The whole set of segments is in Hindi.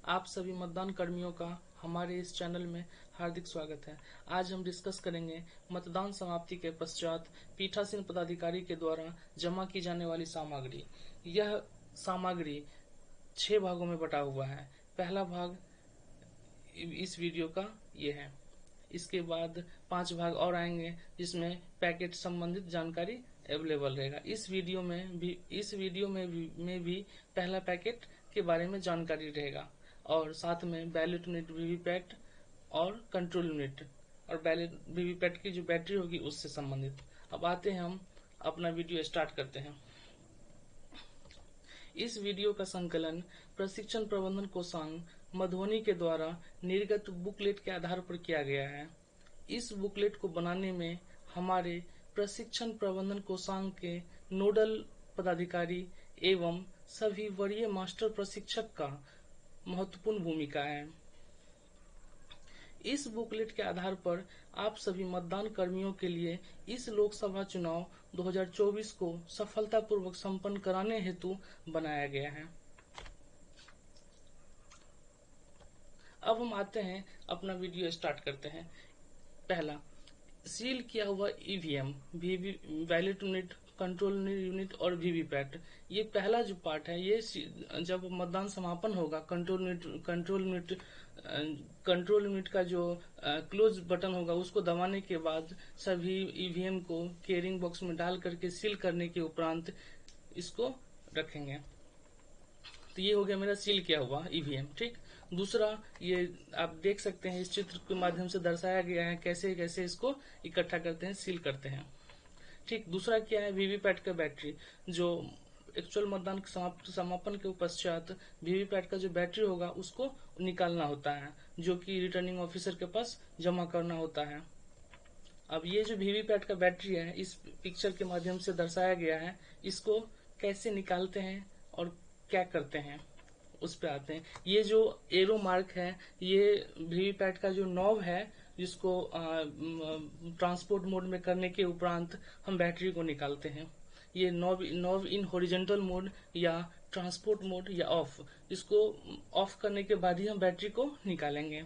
आप सभी मतदान कर्मियों का हमारे इस चैनल में हार्दिक स्वागत है। आज हम डिस्कस करेंगे मतदान समाप्ति के पश्चात पीठासीन पदाधिकारी के द्वारा जमा की जाने वाली सामग्री। यह सामग्री 6 भागों में बटा हुआ है। पहला भाग इस वीडियो का ये है। इसके बाद 5 भाग और आएंगे जिसमें पैकेट संबंधित जानकारी अवेलेबल रहेगा। इस वीडियो में भी पहला पैकेट के बारे में जानकारी रहेगा और साथ में बैलेट यूनिट, वीवीपैट और कंट्रोल यूनिट और बैलेट वीवीपैट की जो बैटरी होगी उससे संबंधित। अब आते हैं, हम अपना वीडियो स्टार्ट करते हैं। इस वीडियो का संकलन प्रशिक्षण प्रबंधन कोषांग मधुबनी के द्वारा निर्गत बुकलेट के आधार पर किया गया है। इस बुकलेट को बनाने में हमारे प्रशिक्षण प्रबंधन कोषांग के नोडल पदाधिकारी एवं सभी वरीय मास्टर प्रशिक्षक का महत्वपूर्ण भूमिका है। इस बुकलेट के आधार पर आप सभी मतदान कर्मियों के लिए इस लोकसभा चुनाव 2024 को सफलतापूर्वक संपन्न कराने हेतु बनाया गया है। अब हम आते हैं, अपना वीडियो स्टार्ट करते हैं। पहला, सील किया हुआ EVM, ballot unit, control unit और वीवीपैट। ये पहला जो पार्ट है, ये जब मतदान समापन होगा, कंट्रोल यूनिट का जो क्लोज बटन होगा उसको दबाने के बाद सभी ईवीएम को कैरिंग बॉक्स में डाल करके सील करने के उपरांत इसको रखेंगे। तो ये हो गया मेरा सील किया हुआ ईवीएम। ठीक, दूसरा, ये आप देख सकते हैं, इस चित्र के माध्यम से दर्शाया गया है कैसे कैसे इसको इकट्ठा करते हैं, सील करते हैं। ठीक, दूसरा क्या है, वीवीपैट का बैटरी, जो एक्चुअल मतदान समापन के पश्चात वीवीपैट का जो बैटरी होगा उसको निकालना होता है, जो कि रिटर्निंग ऑफिसर के पास जमा करना होता है। अब ये जो वीवीपैट का बैटरी है, इस पिक्चर के माध्यम से दर्शाया गया है। इसको कैसे निकालते हैं और क्या करते हैं उस पे आते हैं। ये जो एरो मार्क है, ये वीवीपैट का जो नॉब है, जिसको ट्रांसपोर्ट मोड में करने के उपरांत हम बैटरी को निकालते हैं। ये नॉब इन हॉरिजॉन्टल मोड या ट्रांसपोर्ट मोड या ऑफ, इसको ऑफ करने के बाद ही हम बैटरी को निकालेंगे।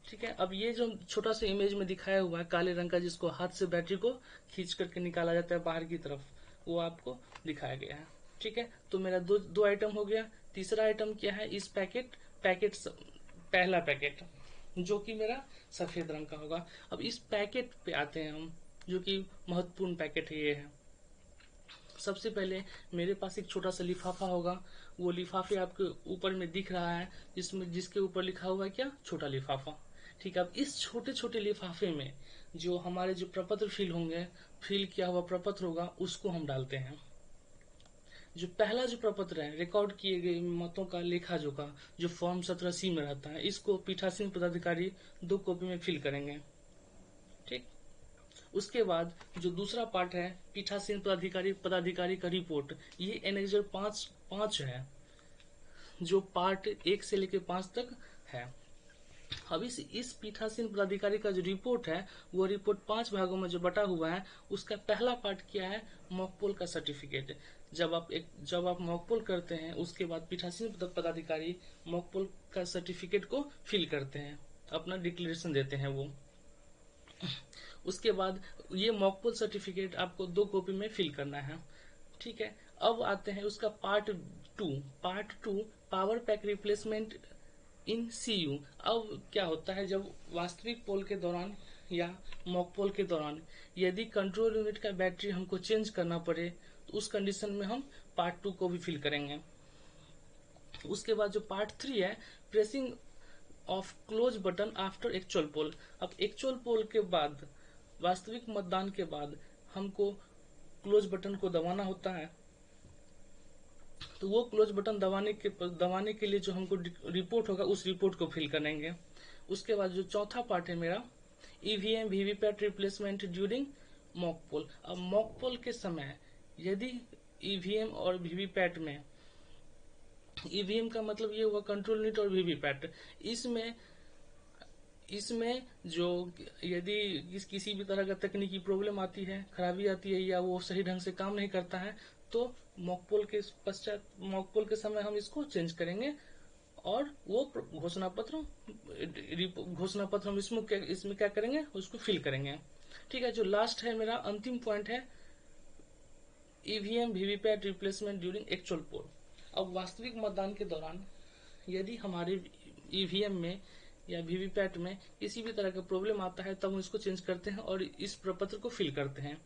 ठीक है, अब ये जो छोटा सा इमेज में दिखाया हुआ है काले रंग का, जिसको हाथ से बैटरी को खींच करके निकाला जाता है बाहर की तरफ, वो आपको दिखाया गया है। ठीक है, तो मेरा दो आइटम हो गया। तीसरा आइटम क्या है, इस पहला पैकेट जो कि मेरा सफेद रंग का होगा। अब इस पैकेट पे आते हैं हम, जो कि महत्वपूर्ण पैकेट है, ये है। सबसे पहले मेरे पास एक छोटा सा लिफाफा होगा। वो लिफाफे आपके ऊपर में दिख रहा है, जिसके ऊपर लिखा हुआ है क्या, छोटा लिफाफा। ठीक है, अब इस छोटे छोटे लिफाफे में जो हमारे जो प्रपत्र फिल किया हुआ प्रपत्र होगा, उसको हम डालते हैं। जो पहला जो प्रपत्र है, रिकॉर्ड किए गए मतों का लेखा जोखा, जो फॉर्म 17C में रहता है, इसको पीठासीन पदाधिकारी 2 कॉपी में फिल करेंगे। ठीक, उसके बाद जो दूसरा पार्ट है, पीठासीन पदाधिकारी का रिपोर्ट, ये एनेक्जर 5 है, जो पार्ट 1 से लेकर 5 तक है। अब इस पीठासीन पदाधिकारी का जो रिपोर्ट है, वो रिपोर्ट 5 भागों में जो बटा हुआ है, उसका पहला पार्ट क्या है, मॉकपोल का सर्टिफिकेट। जब आप मॉकपोल करते हैं, उसके बाद पीठासीन पदाधिकारी मॉकपोल का सर्टिफिकेट को फिल करते हैं, अपना डिक्लेरेशन देते हैं वो। उसके बाद ये मॉकपोल सर्टिफिकेट आपको 2 कॉपी में फिल करना है। ठीक है, अब आते हैं उसका part two, power pack replacement in CU. अब क्या होता है, जब वास्तविक पोल के दौरान या मॉक पोल के दौरान यदि कंट्रोल यूनिट का बैटरी हमको चेंज करना पड़े, तो उस कंडीशन में हम पार्ट 2 को भी फिल करेंगे। उसके बाद जो पार्ट 3 है, pressing of close button after actual poll. अब एक्चुअल पोल के बाद, वास्तविक मतदान के बाद, हमको क्लोज बटन को दबाना होता है। तो वो क्लोज बटन दबाने के लिए जो हमको रिपोर्ट होगा, उस रिपोर्ट को फिल करेंगे। उसके बाद जो चौथा पार्ट है मेरा, EVM VVPAT replacement during mock poll. अब मॉक पोल के समय यदि ईवीएम और वीवीपैट में, ईवीएम का मतलब ये हुआ कंट्रोल यूनिट और वीवीपैट, इसमें इसमें जो यदि किसी भी तरह का तकनीकी प्रॉब्लम आती है, खराबी आती है, या वो सही ढंग से काम नहीं करता है, तो मॉकपोल के समय हम इसको चेंज करेंगे और वो घोषणा पत्र हम इसमें क्या करेंगे, उसको फिल करेंगे। ठीक है, जो लास्ट है मेरा अंतिम पॉइंट है EVM VVPAT replacement during actual poll. अब वास्तविक मतदान के दौरान यदि हमारे ईवीएम में या वीवीपैट में किसी भी तरह का प्रॉब्लम आता है तब हम इसको चेंज करते हैं और इस प्रपत्र को फिल करते हैं।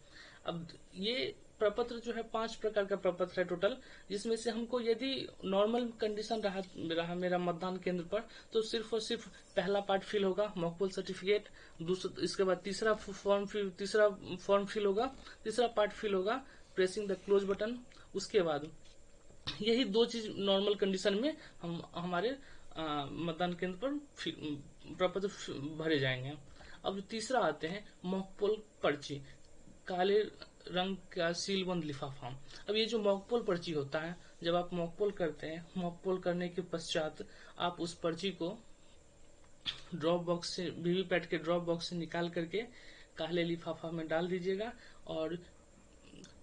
अब ये प्रपत्र जो है 5 प्रकार का प्रपत्र है टोटल, जिसमें से हमको यदि नॉर्मल कंडीशन रहा मेरा मतदान केंद्र पर तो सिर्फ और सिर्फ पहला पार्ट फिल होगा, मॉकपोल सर्टिफिकेट। दूसरा, इसके बाद तीसरा फॉर्म फिल होगा, तीसरा पार्ट फिल होगा प्रेसिंग द क्लोज बटन। उसके बाद यही 2 चीज नॉर्मल कंडीशन में हम हमारे मतदान केंद्र पर प्रपत्र भरे जाएंगे। अब तीसरा आते हैं मॉकपोल पर्ची, काले रंग का सीलबंद लिफाफा। अब ये जो मॉकपोल पर्ची होता है, जब आप मॉकपोल करते हैं, मॉकपोल करने के पश्चात आप उस पर्ची को ड्रॉप बॉक्स से, वीवीपैट के ड्रॉप बॉक्स से निकाल करके काले लिफाफा में डाल दीजिएगा और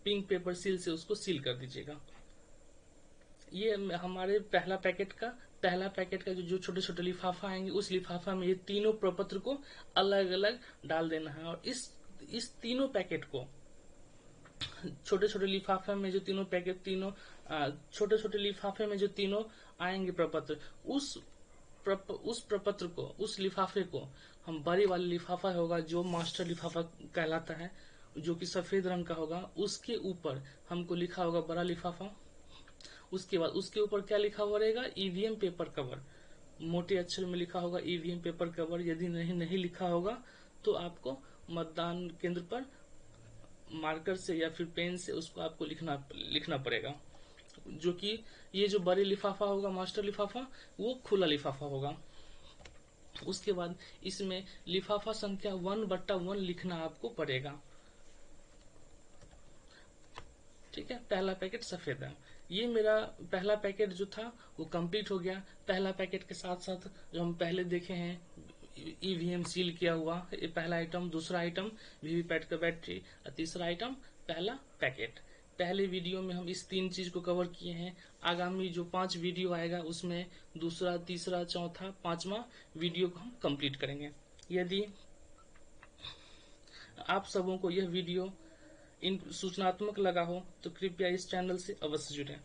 पिंक पेपर सील से उसको सील कर दीजिएगा। ये हमारे पहला पैकेट का जो छोटे छोटे लिफाफा आएंगे, उस लिफाफा में ये तीनों प्रपत्र को अलग अलग डाल देना है। और इस तीनों पैकेट को छोटे छोटे लिफाफे में जो छोटे छोटे लिफाफे में जो तीनों आएंगे प्रपत्र, उस प्रपत्र को, उस लिफाफे को हम बड़ी वाली लिफाफा होगा जो मास्टर लिफाफा कहलाता है, जो कि सफेद रंग का होगा, उसके ऊपर हमको लिखा होगा बड़ा लिफाफा। उसके बाद उसके ऊपर क्या लिखा हुआ रहेगा, ईवीएम पेपर कवर, मोटे अक्षर में लिखा होगा ईवीएम पेपर कवर। यदि नहीं लिखा होगा तो आपको मतदान केंद्र पर मार्कर से या फिर पेन से उसको आपको लिखना पड़ेगा। जो कि ये जो बड़े लिफाफा होगा, मास्टर लिफाफा, वो खुला लिफाफा होगा। उसके बाद इसमें लिफाफा संख्या 1/1 लिखना आपको पड़ेगा। ठीक है, पहला पैकेट सफेद है। ये मेरा पहला पैकेट जो था वो कंप्लीट हो गया। पहला पैकेट के साथ साथ जो हम पहले देखे हैं ईवीएम सील किया हुआ, ये पहला आइटम। दूसरा आइटम वीवीपैट का बैटरी और तीसरा आइटम पहला पैकेट। पहले वीडियो में हम इस 3 चीज को कवर किए हैं। आगामी जो 5 वीडियो आएगा उसमें दूसरा, तीसरा, चौथा, 5वां वीडियो को हम कंप्लीट करेंगे। यदि आप सबों को यह वीडियो इन सूचनात्मक लगा हो तो कृपया इस चैनल से अवश्य जुड़ें।